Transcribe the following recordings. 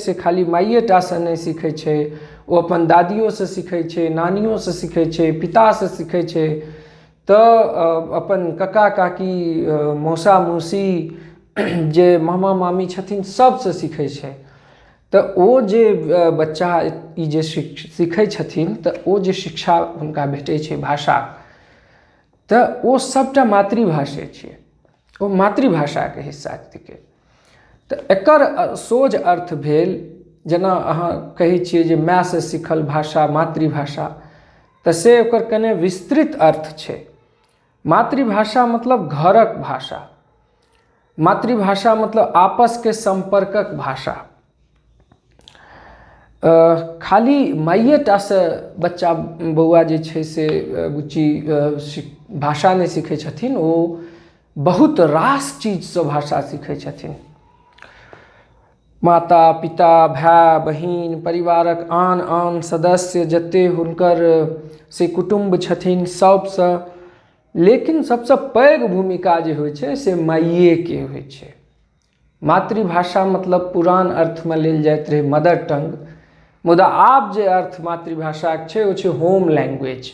से खाली माइए टा से नहीं सीखै छै, ओ अपन दादियों से सीखै छै, नानियों से सीखै छै, पिता से सीखै छै, तऽ अपन कक्का काकी, मौसा मौसी, जे मामा मामी छथिन सबसे सीखै छै। तऽ ओ जे बच्चा ई जे सीखै छथिन तऽ ओ जे शिक्षा हुनका भेटै छै भाषा, तऽ ओ सबटा मातृभाषे छियै, ओ मातृभाषाके हिस्सा थिकै। तऽ एकर सोझ अर्थ भेल, जेना अहाँ कहै छियै जे मायसँ सीखल भाषा मातृभाषा, तऽ से ओकर कने विस्तृत अर्थ छै। मातृभाषा मतलब घरक भाषा, मातृभाषा मतलब आपसके संपर्कक भाषा। खाली माइए टा से बच्चा बौआ जे छै से बुच्ची भाषा नहीं सीखै छथिन, ओ बहुत रास चीजसँ भाषा सीखै छथिन। माता पिता, भाई बहिन, परिवारक आन आन सदस्य जते हुनकर से कुटुम्ब छथिन सबसँ, लेकिन सबसँ पैघ भूमिका जे होइ छै से माइएके होइ छै। मातृभाषा मतलब पुरान अर्थमे लेल जाइत रहै मदर टंग, मुदा आब जे अर्थ मातृभाषाके छै ओ छै होम लैंग्वेज।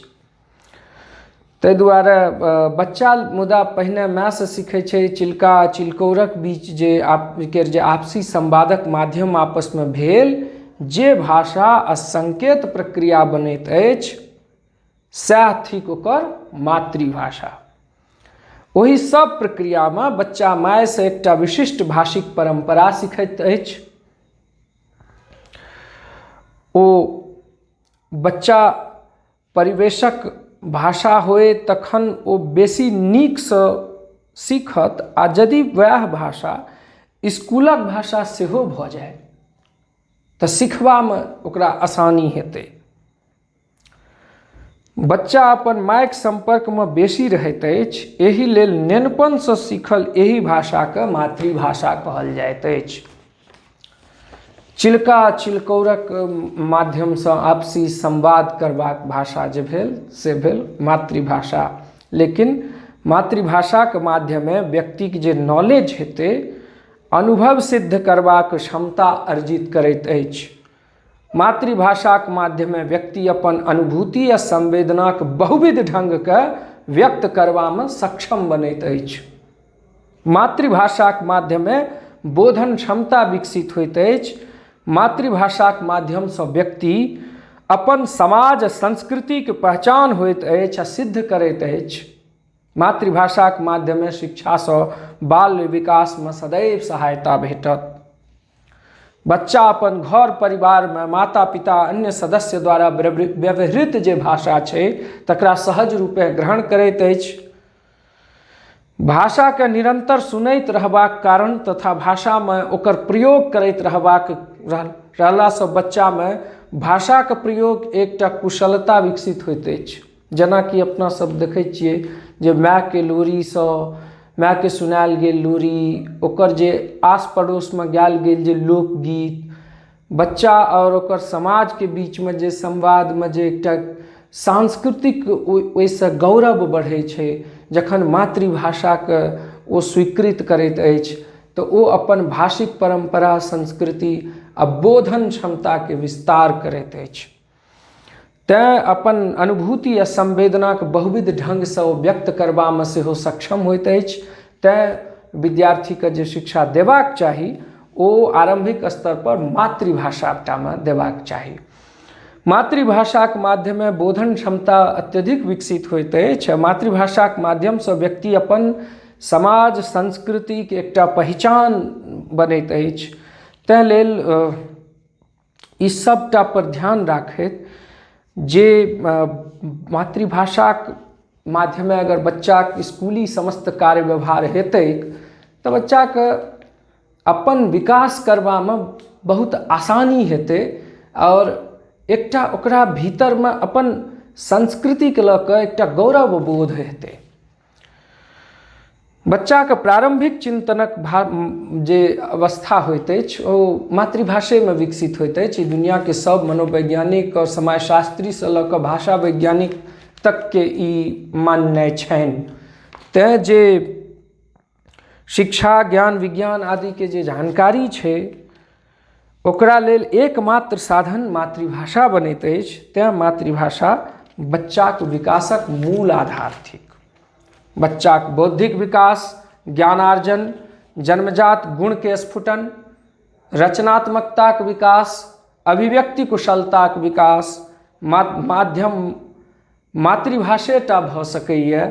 ताहि दुआरे बच्चा मुदा पहिने मायसँ सीखै छै। चिल्का चिल्कौरक बीच जे एकर जे आपसी संवादक माध्यम आपसमे भेल, जे भाषा आ संकेत प्रक्रिया बनैत अछि सएह थिक ओकर मातृभाषा। ओहि सब प्रक्रियामे बच्चा मायसँ एकटा विशिष्ट भाषिक परंपरा सीखैत अछि। ओ बच्चा परिवेशक भाषा होय तखन ओ बेसी नीकसँ सीखत, आ यदि वएह भाषा स्कूलक भाषा सेहो भऽ जाय तऽ सिखबामे ओकरा आसानी हेतै। बच्चा अपन मायक संपर्कमे बेसी रहैत अछि, एहि लेल नेनपनसँ सीखल एहि भाषाके मातृभाषा कहल जाइत अछि। चिल्का चिल्कौरक माध्यमसँ आपसी संवाद करबाक भाषा जे भेल से भेल मातृभाषा। लेकिन मातृभाषाके माध्यमे व्यक्तिके जे नॉलेज हेतै, अनुभव सिद्ध करबाक क्षमता अर्जित करैत अछि। मातृभाषाके माध्यमे व्यक्ति अपन अनुभूति आ संवेदनाक बहुविध ढंगके व्यक्त करबामे सक्षम बनैत अछि। मातृभाषाके माध्यमे बोधन क्षमता विकसित होइत अछि। मातृभाषाके माध्यमसँ व्यक्ति अपन समाज संस्कृतिके पहचान होइत अछि आ सिद्ध करैत अछि। मातृभाषाके माध्यमे शिक्षासँ बाल विकासमे सदैव सहायता भेटत। बच्चा अपन घर परिवारमे माता पिता अन्य सदस्य द्वारा व्यवहृत जे भाषा छै तकरा सहज रूपे ग्रहण करैत अछि। भाषाके निरंतर सुनैत रहबाक कारण तथा भाषामे ओकर प्रयोग करैत रहलासँ बच्चामे भाषाके प्रयोग एकटा कुशलता विकसित होइत अछि। जेनाकि अपना सब देखै छियै जे मायके लोरीसँ, मायके सुनायल गेल लोरी, ओकर जे आस पड़ोसमे गायल गेल जे लोकगीत, बच्चा और ओकर समाजके बीचमे जे संवादमे जे एकटा सांस्कृतिक ओहिसँ गौरव बढ़ै छै। जखन मातृभाषाके ओ स्वीकृत करैत अछि तऽ ओ अपन भाषिक परंपरा, संस्कृति आ बोधन क्षमताके विस्तार करैत अछि। तैँ अपन अनुभूति आ संवेदनाके बहुविध ढंगसँ ओ व्यक्त करबामे सेहो सक्षम होइत अछि। तैँ विद्यार्थीके जे शिक्षा देबाक चाही ओ आरंभिक स्तर पर मातृभाषाटामे देबाक चाही। मातृभाषाके माध्यमे बोधन क्षमता अत्यधिक विकसित होइत अछि। मातृभाषाके माध्यमसँ व्यक्ति अपन समाज संस्कृतिके एकटा पहचान बनैत अछि। तैँ लेल ई सबटा पर ध्यान राखैत जे मातृभाषाके माध्यमे अगर बच्चाके स्कूली समस्त कार्य व्यवहार हेतै तऽ बच्चाके अपन विकास करबामे बहुत आसानी हेतै और एकटा ओकरा भीतरमे अपन संस्कृतिके लऽ कऽ एकटा गौरव बोध हेतै। बच्चाके प्रारंभिक चिंतनक जे अवस्था होइत अछि ओ मातृभाषेमे विकसित होइत अछि। दुनियाके सब मनोवैज्ञानिक और समाजशास्त्रीसँ लऽ कऽ भाषा वैज्ञानिक तकके ई माननाइ छनि। तैँ जे शिक्षा ज्ञान विज्ञान आदिके जे जानकारी छै ओकरा लेल एकमात्र साधन मातृभाषा बनैत अछि। तेँ मातृभाषा बच्चाक विकासक मूल आधार थिक। बच्चाक बौद्धिक विकास, ज्ञानार्जन, जन्मजात गुणके स्फुटन, रचनात्मकताक विकास, अभिव्यक्ति कुशलताक विकास माध्यम मातृभाषेटा भऽ सकैए।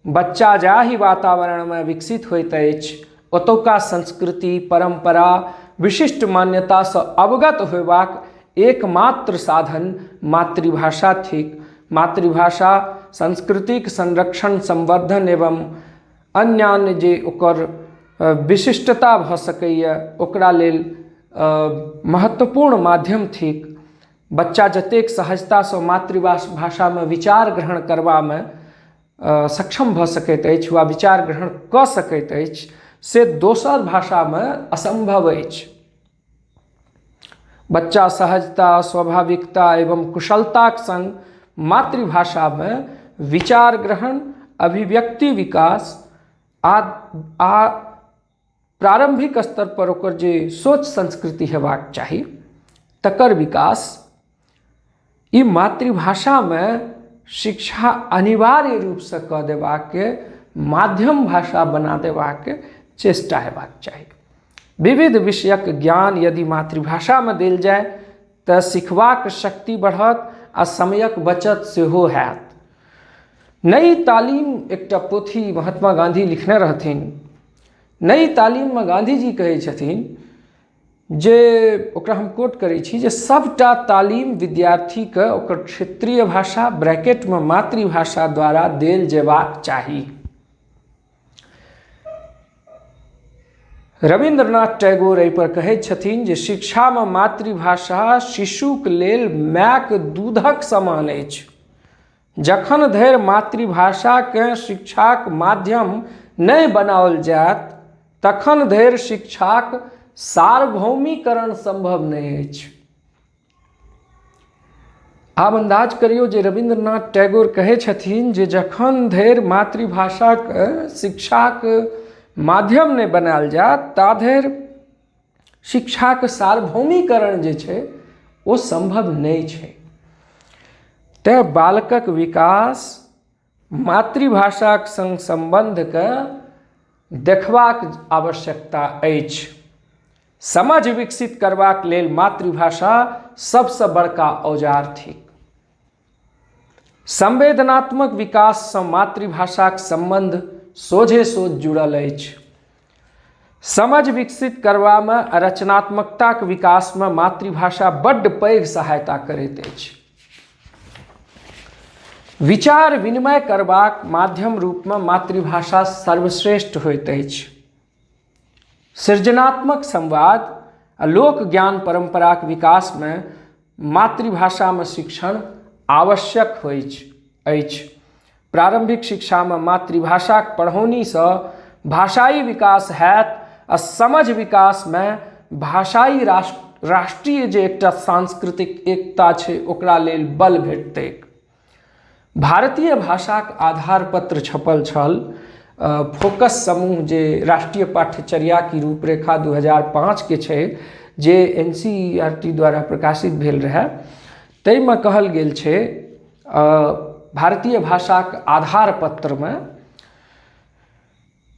बच्चा जाहि वातावरणमे विकसित होइत अछि ओतुका संस्कृति, परंपरा, विशिष्ट मान्यतासँ अवगत होयबाक एकमात्र साधन मातृभाषा थिक। मातृभाषा संस्कृतिक संरक्षण, संवर्धन एवं अन्य जे ओकर विशिष्टता भऽ सकैए ओकरा लेल महत्वपूर्ण माध्यम थिक। बच्चा जतेक सहजतासँ मातृभाषामे विचार ग्रहण करबामे सक्षम भऽ सकैत अछि वा विचार ग्रहण कऽ सकैत अछि से दोसर भाषामे असंभव अछि। बच्चा सहजता, स्वाभाविकता एवं कुशलताक संग मातृभाषामे विचार ग्रहण, अभिव्यक्ति विकास आ प्रारंभिक स्तर पर ओकर जे सोच संस्कृति हेबाक चाही तकर विकास ई मातृभाषामे शिक्षा अनिवार्य रूपसँ कऽ देबाक, माध्यम भाषा बना देबाक चेष्टा हेबाक चाही। विविध विषयक ज्ञान यदि मातृभाषामे देल जाय तऽ सिखबाक शक्ति बढ़त आ समयक बचत सेहो हैत। नई तालीम एकटा पोथी महात्मा गांधी लिखने रहथिन। नई तालीममे गांधीजी कहै छथिन जे ओकरा हम कोट करै छी जे सबटा तालीम विद्यार्थीके ओकर क्षेत्रीय भाषा ब्रैकेटमे मातृभाषा द्वारा देल जेबाक चाही। रविन्द्रनाथ टैगोर एहि पर कहैत छथिन जे शिक्षामे मातृभाषा शिशुक लेल मायक दूधक समान अछि। जखन धरि मातृभाषाकेँ शिक्षाक माध्यम नहि बनाओल जायत तखन धरि शिक्षाक सार्वभौमीकरण संभव नहि अछि। आब अन्दाज करियौ जे रविन्द्रनाथ टैगोर कहै छथिन जे जखन धरि मातृभाषाके शिक्षाक माध्यम नहि बनायल जायत ता धरि शिक्षाक सार्वभौमीकरण जे छै ओ संभव नहि छै। तेँ बालकक विकास मातृभाषाक संग संबंधके देखबाक आवश्यकता अछि। समझ विकसित करबाक लेल मातृभाषा सबसँ बड़का औजार थिक। संवेदनात्मक विकाससँ मातृभाषाक संबंध सोझे सोझ जुड़ल अछि। समझ विकसित करबामे आ रचनात्मकताक विकासमे मातृभाषा बड्ड पैघ सहायता करैत अछि। विचार विनिमय करबाक माध्यम रूपमे मातृभाषा सर्वश्रेष्ठ होइत अछि। सृजनात्मक संवाद आ लोक ज्ञान परंपराक विकासमे मातृभाषामे शिक्षण आवश्यक होइत अछि। प्रारंभिक शिक्षामे मातृभाषाक पढ़ौनीसँ भाषाई विकास हैत आ समझ विकासमे भाषाई राष्ट्रीय जे एकटा सांस्कृतिक एकता छै ओकरा लेल बल भेटतैक। भारतीय भाषाक आधार पत्र छपल छल। फोकस समूह जे राष्ट्रीय पाठ्यचर्या की रूपरेखा 2005 के छै जे NCERT द्वारा प्रकाशित भेल रहै ताहिमे कहल गेल छै भारतीय भाषाक आधार पत्रमे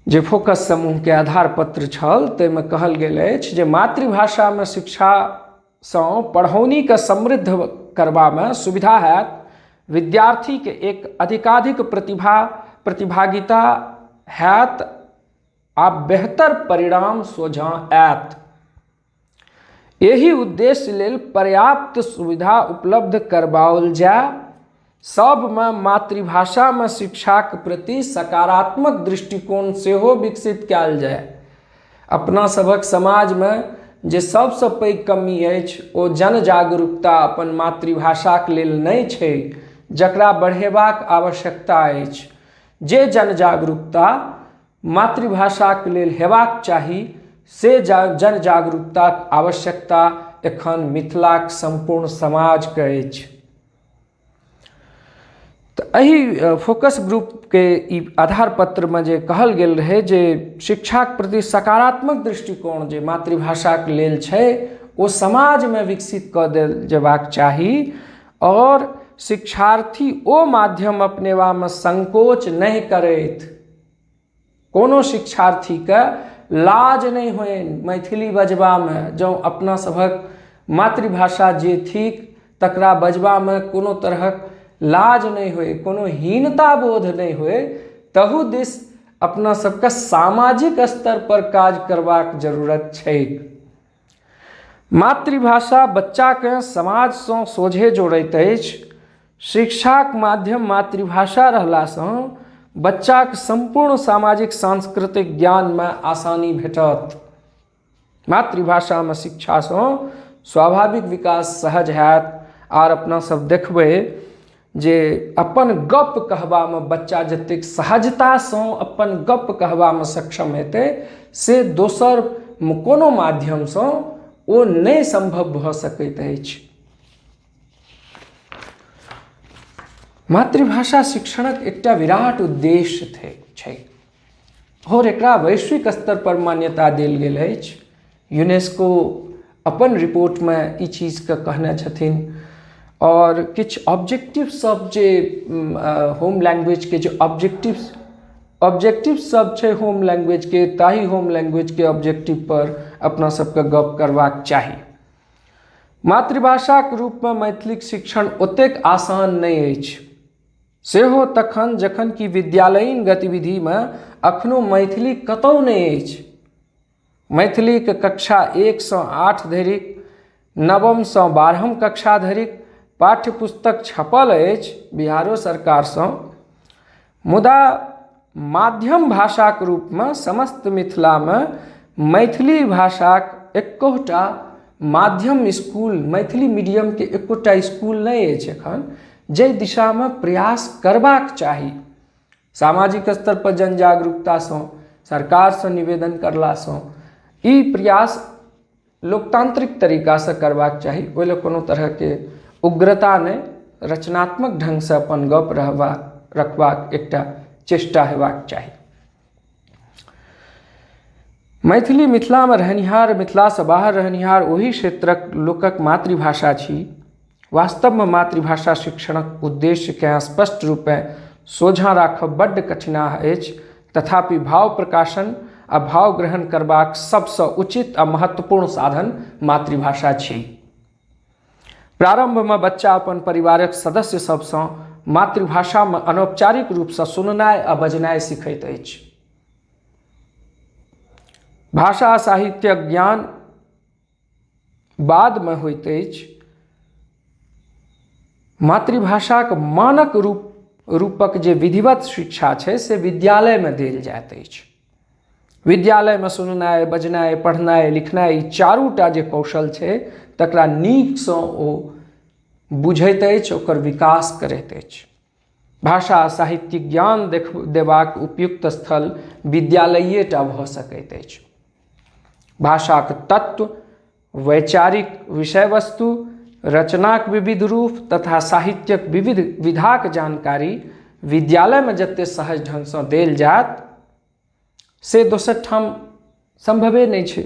जे फोकस समूहके आधार पत्र छल ताहिमे कहल गेल अछि जे मातृभाषामे शिक्षासँ पढ़ौनीके समृद्ध करबामे सुविधा हैत, विद्यार्थीके एक अधिकाधिक प्रतिभागिता हैत आ बेहतर परिणाम सोझाँ आयत। एहि उद्देश्य लेल पर्याप्त सुविधा उपलब्ध करबाओल जाय, सबमे मातृभाषामे शिक्षाक प्रति सकारात्मक दृष्टिकोण सेहो विकसित कयल जाय। अपना सभक समाजमे जे सबसँ पैघ कमी अछि ओ जन जागरूकता अपन मातृभाषाक लेल नहि छै, जकरा बढ़ेबाक आवश्यकता अछि। जे जन जागरूकता मातृभाषाक लेल हेबाक चाही से जन जागरूकताक आवश्यकता एखन मिथिलाक संपूर्ण समाजके अछि। तऽ एहि फोकस ग्रुपके ई आधार पत्रमे जे कहल गेल रहै जे शिक्षाक प्रति सकारात्मक दृष्टिकोण जे मातृभाषाक लेल छै ओ समाज में विकसित कऽ देल जेबाक चाही और शिक्षार्थी ओ माध्यम अपनेबा में संकोच नहीं करैत। कोनो शिक्षार्थी के लाज नहीं होय मैथिली बजबा में। जँ अपना सभक मातृभाषा जे थिक तकरा बजबा में कोनो तरहक लाज नहीं होय, कोनो हीनता बोध नहीं होय, तहु दिस अपना सबके सामाजिक स्तर पर काज करबाक जरूरत छै। मातृभाषा बच्चा के समाज सँ सोझे जोड़ैत अछि। शिक्षाक माध्यम मातृभाषा रहलासँ बच्चाक संपूर्ण सामाजिक सांस्कृतिक ज्ञान में आसानी भेटत। मातृभाषा में शिक्षा सँ स्वाभाविक विकास सहज हैत। आर अपना सब देखबै जे अपन गप कहबा में बच्चा जतेक सहजता सँ अपन गप कहबा में सक्षम हेतै से दोसर कोनो माध्यम सँ ओ नहि संभव भऽ सकैत अछि। मातृभाषा शिक्षणक एकटा विराट उद्देश्य छै और एकरा वैश्विक स्तर पर मान्यता देल गेल अछि। यूनेस्को अपन रिपोर्ट में ई चीज के कहने छथिन और किछु ऑब्जेक्टिव सब जे होम लैंग्वेज के जो ऑब्जेक्टिव सब छै होम लैंग्वेज के, ताही होम लैंग्वेज के ऑब्जेक्टिव पर अपना सबके गप करबाक चाही। मातृभाषाक रूप में मैथिलीक शिक्षण ओतेक आसान नहीं अछि, सेहो तखन जखन कि विद्यालयीन गतिविधि में अखनो मैथिली कतौ नहीं अछि। मैथिली के कक्षा 1 सँ 8 धरिक, नवम सँ 12वीं कक्षा धरिक पाठ्यपुस्तक छपल अछि बिहारो सरकार सँ, मुदा माध्यम भाषाक रूप में समस्त मिथिला में मैथिली भाषाक एकोटा माध्यम स्कूल, मैथिली मीडियम के एकोटा स्कूल नहीं अछि एखन, जे दिशा में प्रयास करबाक चाही। सामाजिक स्तर पर जन जागरूकता सँ, सरकार सँ निवेदन करला सँ ई प्रयास लोकतांत्रिक तरीका से करबाक चाही। ओहि लेल कोनो तरह के उग्रता नहीं, रचनात्मक ढंग से अपन गप रखबाक एकटा चेष्टा हेबाक चाही। मैथिली मिथिला में रहनिहार, मिथिला से बाहर रहनिहार ओही क्षेत्रक लोकक मातृभाषा छी। वास्तव में मातृभाषा शिक्षणक उद्देश्य के स्पष्ट रूपे सोझा राखब बड्ड कठिना अछि, तथापि भाव प्रकाशन आ भाव ग्रहण करबाक सबसँ उचित आ महत्वपूर्ण साधन मातृभाषा छी। प्रारंभ में बच्चा अपन परिवारक सदस्य सबसँ मातृभाषा में अनौपचारिक रूप से सुननाइ आ बजनाइ सिखैत अछि। भाषा साहित्यक ज्ञान बाद में होइत अछि। मातृभाषाक मानक रूपक जे विधिवत शिक्षा छै से विद्यालय में देल जाइत अछि। विद्यालय में सुननाइ, बजनाइ, पढ़नाइ, लिखनाइ ई चारूटा जे कौशल छै तकरा नीक सँ ओ बुझैत अछि, ओकर विकास करैत अछि। भाषा साहित्यिक ज्ञान देबाक उपयुक्त स्थल विद्यालयेटा भऽ सकैत अछि। भाषाक तत्व, वैचारिक विषय वस्तु, रचनाक विविध रूप तथा साहित्यक विविध विधाक जानकारी विद्यालय में जते सहज ढंग सँ देल जायत से दोसर ठाम संभवे नहीं छै।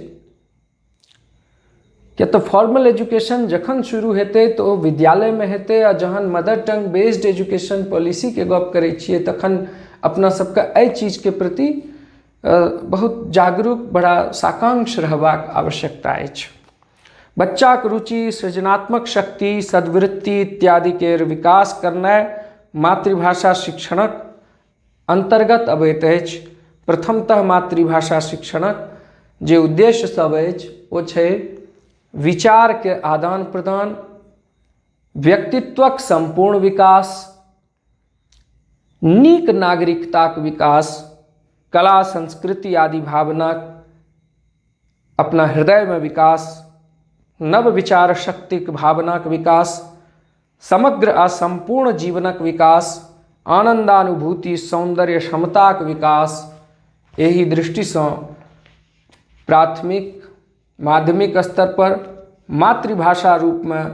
किया तऽ फॉर्मल एजुकेशन जखन शुरू हेतै तो विद्यालय में हेतै, आ जहन mother tongue based education policy के गप करै छियै तखन अपना सबके एहि चीज के प्रति बहुत जागरूक, बड़ा साकांक्ष रहबाक आवश्यकता अछि। बच्चाक रुचि, सृजनात्मक शक्ति, सद्वृत्ति इत्यादि के विकास करनाइ मातृभाषा शिक्षणक अंतर्गत अबैत अछि। प्रथमतः मातृभाषा शिक्षणक जे उद्देश्य सब अछि ओ छै विचार के आदान प्रदान, व्यक्तित्वक संपूर्ण विकास, नीक नागरिकताक विकास, कला संस्कृति आदि भावनाक अपना हृदय में विकास, नव विचार शक्तिक भावनाक विकास, समग्र आ संपूर्ण जीवनक विकास, आनंदानुभूति, सौंदर्य क्षमताक विकास। एहि दृष्टि सँ प्राथमिक, माध्यमिक स्तर पर मातृभाषा रूप में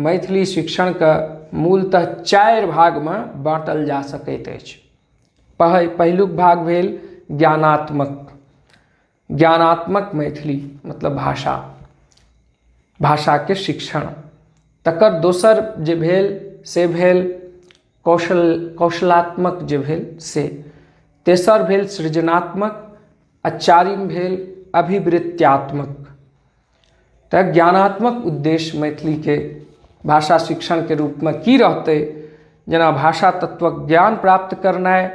मैथिली शिक्षण के मूलतः 4 भाग में बाँटल जा सकैत अछि। पहिलुक भाग भेल ज्ञानात्मक मैथिली मतलब भाषा। भाषा के शिक्षण। तकर दोसर जे भेल से भेल कौशलात्मक जे भेल से। तेसर भेल सृजनात्मक आ चारिम भेल अभिवृत्त्यात्मक। तऽ ज्ञानात्मक उद्देश्य मैथिली के भाषा शिक्षण के रूप में की रहते, जेना भाषा तत्वक ज्ञान प्राप्त करनाइ,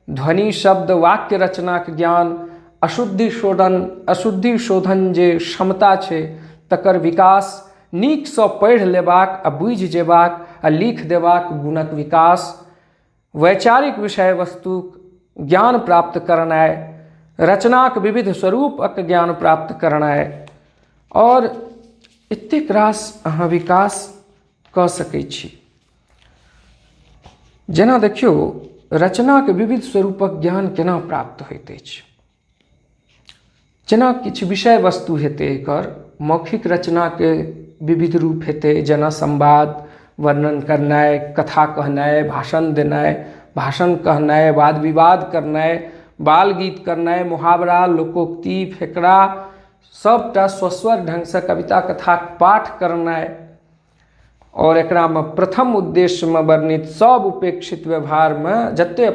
ध्वनि शब्द वाक्य रचना के ज्ञान, अशुद्धि शोधन जे क्षमता छै तकर विकास, नीकसँ पढ़ि लेबाक आ बुझि जेबाक आ लिख देबाक गुणक विकास, वैचारिक विषय वस्तुक ज्ञान प्राप्त करनाइ, रचनाक विविध स्वरूपक ज्ञान प्राप्त करनाइ, और एतेक रास अहाँ विकास कऽ सकैत छी। जेना देखियौ रचनाके विविध स्वरूपक ज्ञान केना प्राप्त होइत अछि। जेना किछु विषय वस्तु हेतै, एकर मौखिक रचनाके विविध रूप हेतै, जेना संवाद वर्णन करनाइ, कथा कहनाइ, भाषण देनाइ, भाषण कहनाइ, वाद विवाद करनाइ, बाल गीत करनाइ, मुहावरा, लोकोक्ति, फेकरा, सबटा स्वस्वर ढंगसँ कविता कथाक पाठ करनाइ, और एकरा में प्रथम उद्देश्य में वर्णित सब उपेक्षित व्यवहार में जते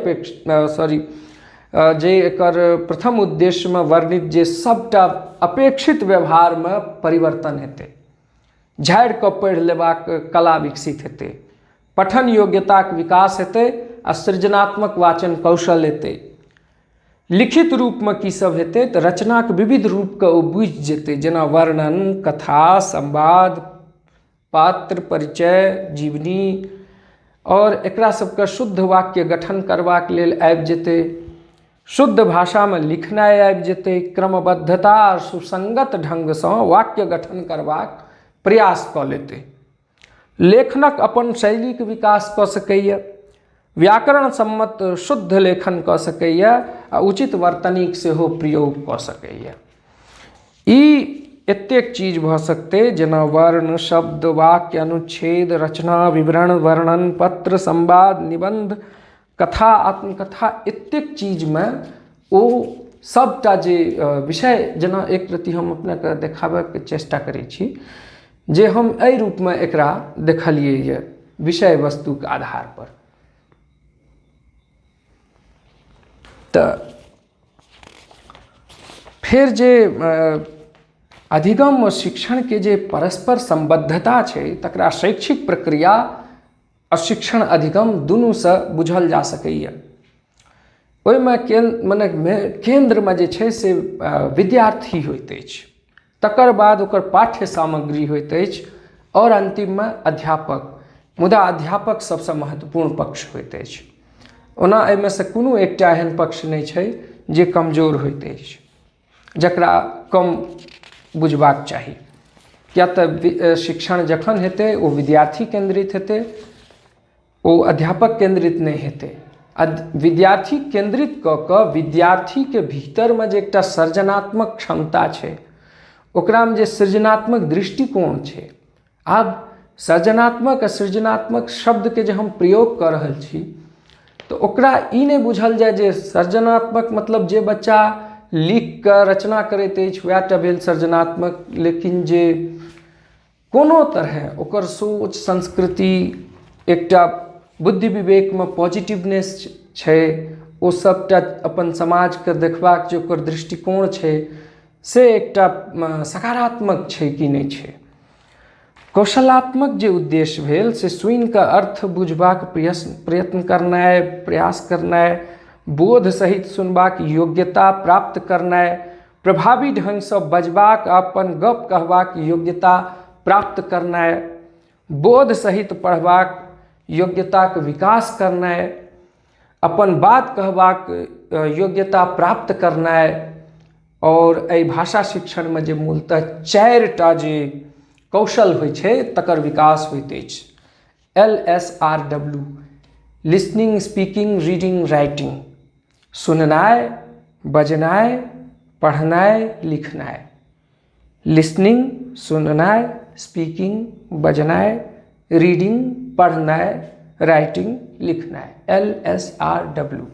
जे एकर प्रथम उद्देश्य में वर्णित जे सबटा अपेक्षित व्यवहार में परिवर्तन हेतै, झाड़ि कऽ पढ़ि लेबाक कला विकसित हेतै, पठन योग्यताक विकास हेतै आ सृजनात्मक वाचन कौशल हेतै। लिखित रूप में की सब हेतै तऽ रचनाक विविध रूप के ओ बुझि जेतै, जेना वर्णन, कथा, संवाद, पात्र परिचय, जीवनी, और एकरा सबके शुद्ध वाक्य गठन करबाक लेल आबि जेतै, शुद्ध भाषा में लिखनाइ आबि जेतै, क्रमबद्धता आ सुसंगत ढंगसँ वाक्य गठन करबाक प्रयास कऽ लेतै, लेखनक अपन शैलीक विकास कऽ सकैए, व्याकरण सम्मत शुद्ध लेखन कऽ सकैए आ उचित वर्तनीक सेहो प्रयोग कऽ सकैए। ई एतेक चीज भऽ सकतै जेना वर्ण, शब्द, वाक्य, अनुच्छेद, रचना, विवरण, वर्णन, पत्र, संवाद, निबंध, कथा, आत्मकथा, एतेक चीज में ओ सबटा जे विषय, जेना एक रति हम अपनेके देखाबैके चेष्टा करै छी जे हम एहि रूप में एकरा देखलिए ये विषय वस्तुके आधार पर। तऽ फेर जे अधिगम शिक्षण के जे परस्पर संबद्धता छै तकरा शैक्षिक प्रक्रिया आ शिक्षण अधिगम दुनूसँ बुझल जा सकैए। ओहिमे केंद्र में जे छै से विद्यार्थी होइत अछि, तकर बाद ओकर पाठ्य सामग्री होइत अछि, और अंतिम में अध्यापक, मुदा अध्यापक सबसँ महत्वपूर्ण पक्ष होइत अछि। ओना एहिमे से कोनो एकटा एहन पक्ष नहीं छै जे कमजोर होइत अछि, जकरा कम बुझबाक चाही, किया तऽ शिक्षण जखन हेतै ओ विद्यार्थी केंद्रित हेतै, ओ अध्यापक केंद्रित नहीं हेतै। विद्यार्थी केंद्रित कऽ कऽ विद्यार्थी के भीतर में जे एकटा सर्जनात्मक क्षमता छै, ओकरा में जे सृजनात्मक दृष्टिकोण छै, आब सर्जनात्मक आ सृजनात्मक शब्द के जे हम प्रयोग कऽ रहल छी तऽ ओकरा ई नहीं बुझल जाय जे सर्जनात्मक मतलब जे बच्चा लिख कऽ रचना करैत अछि वएह टा भेल सर्जनात्मक, लेकिन जे कोनो तरह ओकर सोच, संस्कृति, एकटा बुद्धि विवेक में पॉजिटिवनेस छै, ओ सबटा अपन समाज के देखबाक जे ओकर दृष्टिकोण छै से एकटा सकारात्मक छै कि नहीं छै। कौशलात्मक जे उद्देश्य भेल से सुनि कऽ अर्थ बुझबाक प्रयत्न करनाइ, प्रयास करनाइ, बोध सहित सुनबाक योग्यता प्राप्त करनाइ, प्रभावी ढंगसँ बजबाक अपन गप कहबाक योग्यता प्राप्त करनाइ, बोध सहित पढ़बाक योग्यताक विकास करनाइ, अपन बात कहबाक योग्यता प्राप्त करनाइ, और एहि भाषा शिक्षण में जे मूलतः 4टा जे कौशल होइ छै तकर विकास होइत अछि। LSRW, listening, speaking, reading, writing, सुननाइ, बजनाइ, पढ़नाइ, लिखनाइ। लिसनिंग, सुननाइ, स्पीकिंग, बजनाइ, रीडिंग, पढ़नाइ, राइटिंग, लिखनाइ, LSRW।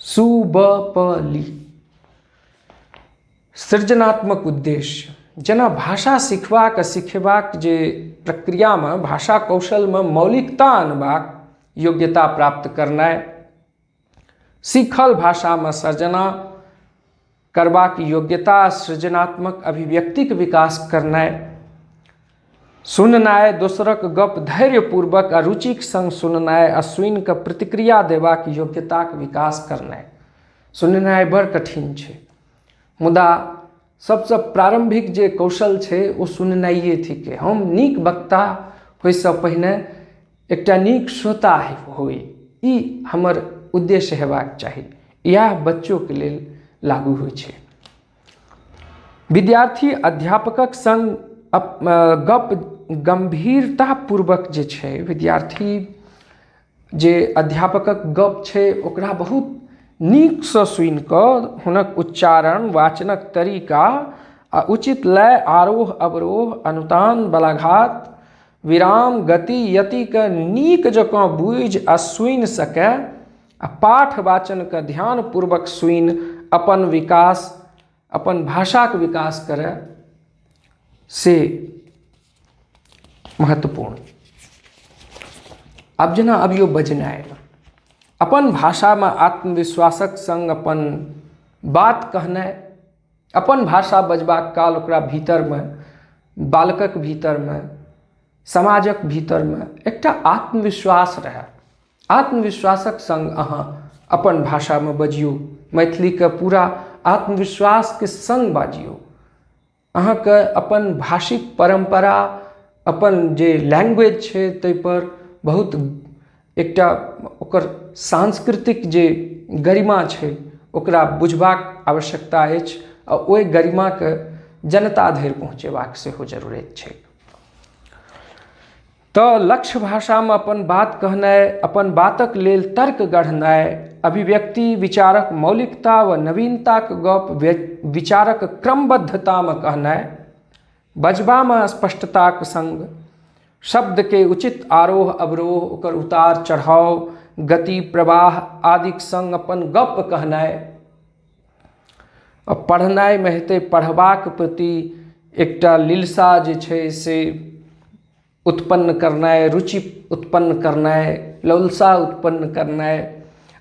सु ब प ली। सृजनात्मक उद्देश्य, जेना भाषा सिखबाक आ सिखेबाक जे प्रक्रियामे भाषा कौशलमे मौलिकता आनबाक योग्यता प्राप्त करनाइ, सीखल भाषामे सर्जना करबाक योग्यता, सृजनात्मक अभिव्यक्तिक विकास करनाइ, सुननाइ, दोसरक गप धैर्यपूर्वक आ रुचिक संग सुननाइ आ सुनि कऽ प्रतिक्रिया देबाक योग्यताक विकास करनाइ। सुननाइ बड़ कठिन छै, मुदा सबसँ प्रारंभिक जे कौशल छै ओ सुननाइए थिकै। हम नीक वक्ता होइसँ पहिने एकटा नीक श्रोता होइ, ई हमर उद्देश्य हेबाक चाही। इएह बच्चोके लेल लागू होइ छै। विद्यार्थी अध्यापकक संग गप गंभीरतापूर्वक जे छै, विद्यार्थी जे अध्यापकक गप छै ओकरा बहुत नीकसँ सुनि कऽ हुनक उच्चारण, वाचनक तरीका आ उचित लय, आरोह अवरोह, अनुतान, बलाघात, विराम, गति, यतिके नीक जकाँ बुझि आ सुनि सकै आ पाठ वाचनके ध्यानपूर्वक सुनि अपन विकास, अपन भाषाक विकास करय, से महत्वपूर्ण। आब जेना अबियो बजनाइ, अपन भाषामे आत्मविश्वासक संग अपन बात कहनाइ, अपन भाषा बजबाक काल ओकरा भीतरमे, बालकक भीतरमे, समाजक भीतरमे एकटा आत्मविश्वास रहै। आत्मविश्वासक संग अहाँ अपन भाषामे बजियौ, मैथिलीके पूरा आत्मविश्वासके संग बाजियौ। अहाँके अपन भाषिक परंपरा, अपन जे लैंग्वेज छै ताहिपर बहुत एकटा ओकर सांस्कृतिक जे गरिमा छै ओकरा बुझबाक आवश्यकता अछि आ ओहि गरिमाके जनता धरि पहुँचेबाक सेहो जरूरत छै। तऽ लक्ष्य भाषामे अपन बात कहनाइ, अपन बातक लेल तर्क गढ़नाइ, अभिव्यक्ति, विचारक मौलिकता व नवीनताक गप विचारक क्रमबद्धतामे कहनाइ, बजबामे स्पष्टताक संग, शब्दके उचित आरोह अवरोह, ओकर उतार चढ़ाव, गति, प्रवाह आदिक संग अपन गप कहनाइ, पढ़नाइमे हेतै पढ़बाक प्रति एकटा लिलसा जे छै से उत्पन्न करनाइ, रुचि उत्पन्न करनाइ, लौलसा उत्पन्न करनाइ,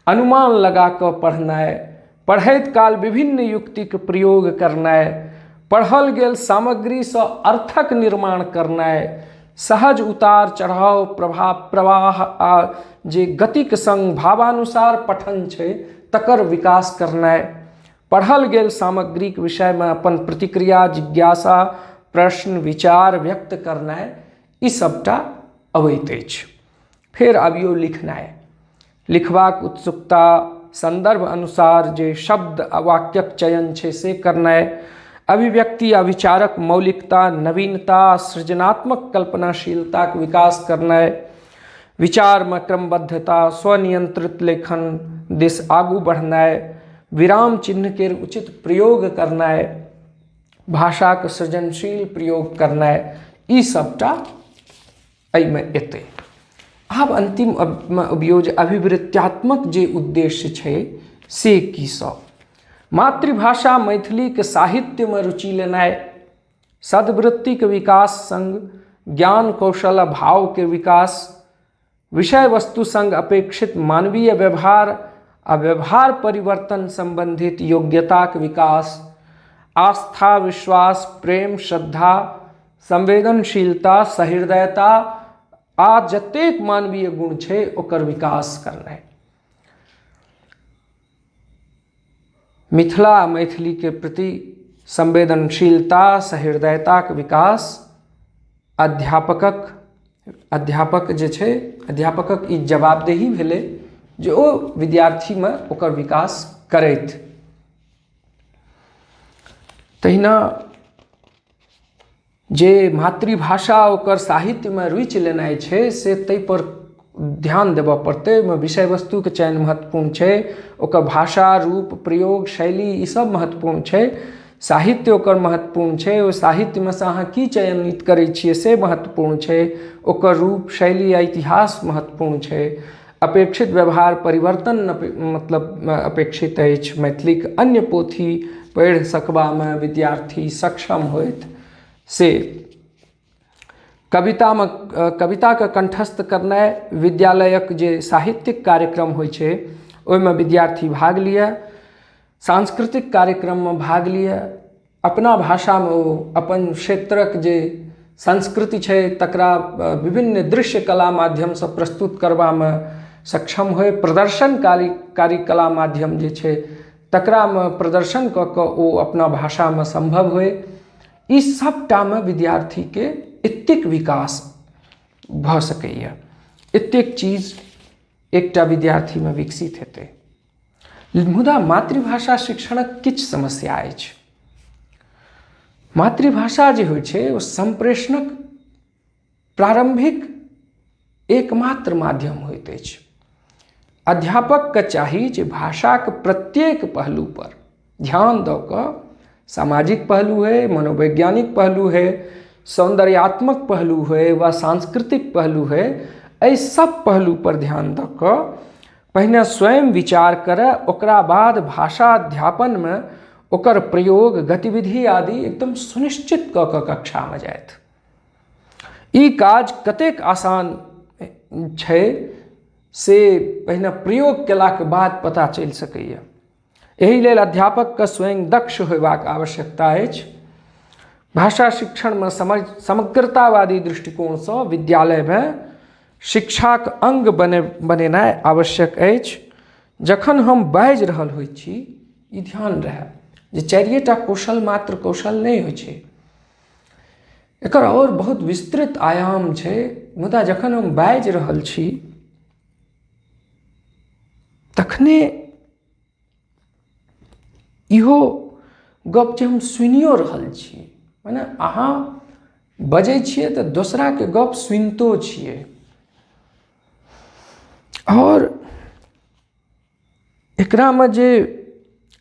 अनुमान लगा कऽ पढ़नाइ, पढ़ैत काल विभिन्न युक्तिक प्रयोग करनाइ, पढ़ल गेल सामग्रीसँ अर्थक निर्माण करनाइ, सहज उतार चढ़ाव, प्रवाह आ जे गतिक संग भावानुसार पठन छै तकर विकास करनाइ, पढ़ल गेल सामग्रीक विषयमे अपन प्रतिक्रिया, जिज्ञासा, प्रश्न, विचार व्यक्त करनाइ, ई सबटा अबैत अछि। फेर अबियौ लिखनाइ, लिखबाक उत्सुकता, संदर्भ अनुसार जे शब्द आ वाक्यक चयन छै से करनाइ, अभिव्यक्ति आ विचारक मौलिकता, नवीनता, सृजनात्मक कल्पनाशीलताक विकास करनाइ, विचारमे क्रमबद्धता, स्वनियंत्रित लेखन दिस आगू बढ़नाइ, विराम चिन्ह के उचित प्रयोग करनाइ, भाषाक सृजनशील प्रयोग करनाइ, ई सबटा एहिमे एतै। आब अंतिम अबियौ जे अभिवृत्त्यात्मक जे उद्देश्य छै से की सब। मातृभाषा मैथिलीके साहित्यमे रुचि लेनाइ, सद्वृत्तिक विकास संग ज्ञान कौशल आ भावके विकास, विषय वस्तु संग अपेक्षित मानवीय व्यवहार आ व्यवहार परिवर्तन संबंधित योग्यताक विकास, आस्था, विश्वास, प्रेम, श्रद्धा, संवेदनशीलता, सहृदयता आ जतेक मानवीय गुण छै ओकर विकास करनाइ। मिथिला आ मैथिलीके प्रति संवेदनशीलता, सहृदयताक विकास अध्यापक जे छै, अध्यापकक ई जवाबदेही भेलै जे ओ विद्यार्थीमे ओकर विकास करैत। तहिना जे मातृभाषा ओकर साहित्यमे रुचि लेनाइ छै से ताहि पर ध्यान देबऽ पड़तै। ओहिमे विषय वस्तुके चयन महत्वपूर्ण छै, ओकर भाषा, रूप, प्रयोग, शैली ई सब महत्वपूर्ण छै, साहित्य ओकर महत्वपूर्ण छै, ओहि साहित्यमे से अहाँ की चयनित करै छियै से महत्वपूर्ण छै, ओकर रूप, शैली आ इतिहास महत्वपूर्ण छै, अपेक्षित व्यवहार परिवर्तन मतलब अपेक्षित अछि। मैथिलीक अन्य पोथी पढ़ि सकबामे विद्यार्थी सक्षम होथि से कविताके कंठस्थ करनाइ, विद्यालयक जे साहित्यिक कार्यक्रम होइ छै ओहिमे विद्यार्थी भाग लिअ, सांस्कृतिक कार्यक्रममे भाग लिअ, अपना भाषामे ओ अपन क्षेत्रक जे संस्कृति छै तकरा विभिन्न दृश्य कला माध्यमसँ प्रस्तुत करबामे सक्षम होय, प्रदर्शनकारी कला माध्यम जे छै तकरामे प्रदर्शन कऽ कऽ ओ अपना भाषामे संभव होय। ई सबटामे विद्यार्थीके एतेक विकास भऽ सकैए, एतेक चीज एकटा विद्यार्थीमे विकसित हेतै। मुदा मातृभाषा शिक्षणक किछु समस्या अछि। मातृभाषा जे होइ छै ओ संप्रेषणक प्रारंभिक एकमात्र माध्यम होइत अछि। अध्यापकके चाही जे भाषाक प्रत्येक पहलू पर ध्यान दऽ कऽ, सामाजिक पहलू होय, मनोवैज्ञानिक पहलू होय, सौंदर्यात्मक पहलू होय वा सांस्कृतिक पहलू होय, एहि सब पहलू पर ध्यान दऽ कऽ पहिने स्वयं विचार करय, ओकरा बाद भाषा अध्यापनमे ओकर प्रयोग, गतिविधि आदि एकदम सुनिश्चित कऽ कऽ कक्षामे जाथि। ई काज कतेक आसान छै से पहिने प्रयोग केलाक बाद पता चलि सकैए। एहि लेल अध्यापकके स्वयं दक्ष होयबाक आवश्यकता अछि। भाषा शिक्षणमे समग्रतावादी दृष्टिकोणसँ विद्यालयमे शिक्षाक अंग बनेनाइ आवश्यक अछि। जखन हम बाजि रहल होइत छी, ई ध्यान रहय जे चारिएटा कौशल मात्र कौशल नहि होइ छै, एकर और बहुत विस्तृत आयाम छै। मुदा जखन हम बाजि रहल छी तखने इहो गप जे हम सुनियो रहल छी, माने अहाँ बजै छियै तऽ दोसराके गप सुनितो छियै। और एकरामे जे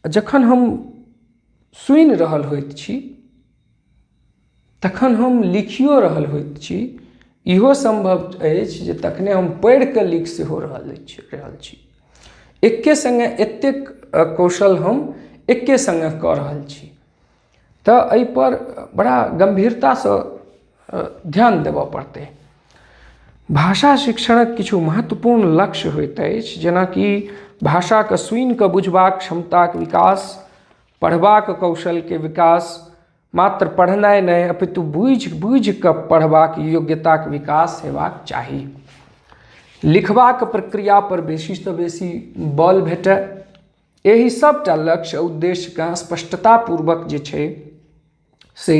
जखन हम सुनि रहल होइत छी तखन हम लिखियो रहल होइत छी, इहो संभव अछि जे तखने हम पढ़ि कऽ लिख सेहो रहल छी। एक्के संगे एतेक कौशल हम एक्के संगे कऽ रहल छी। तऽ एहि पर बड़ा गंभीरतासँ ध्यान देबऽ पड़तै। भाषा शिक्षणक किछु महत्वपूर्ण लक्ष्य होइत अछि, जेनाकि भाषाके सुनि कऽ बुझबाक क्षमताक विकास, पढ़बाक कौशलके विकास, मात्र पढ़नाइ नहि अपितु बुझि कऽ पढ़बाक योग्यताक विकास हेबाक चाही। लिखबाक प्रक्रिया पर बेसीसँ बेसी बल भेटय। एहि सबटा लक्ष्य उद्देश्यके स्पष्टतापूर्वक जे छै से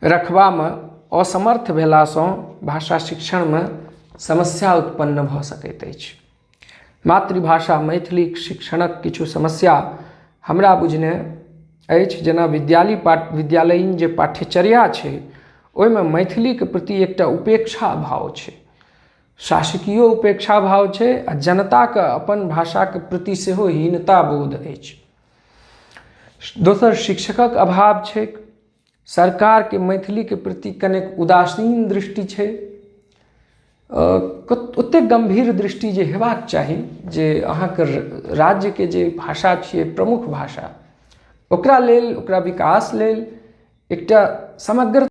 रखबामे असमर्थ भेलासँ भाषा शिक्षणमे समस्या उत्पन्न भऽ सकैत अछि। मातृभाषा मैथिलीक शिक्षणक किछु समस्या हमरा बुझने अछि। जेना विद्यालयीन जे पाठ्यचर्या छै ओहिमे मैथिलीके प्रति एकटा उपेक्षा भाव छै, शासकीय उपेक्षा भाव छै, आ जनताके अपन भाषाके प्रति सेहो हीनता बोध अछि। दोसर शिक्षकक अभाव छै। सरकारके मैथिलीके प्रति कनेक उदासीन दृष्टि छै। ओतेक गंभीर दृष्टि जे हेबाक चाही जे अहाँके राज्यके जे भाषा छियै प्रमुख भाषा, ओकरा लेल, ओकरा विकास लेल एकटा समग्र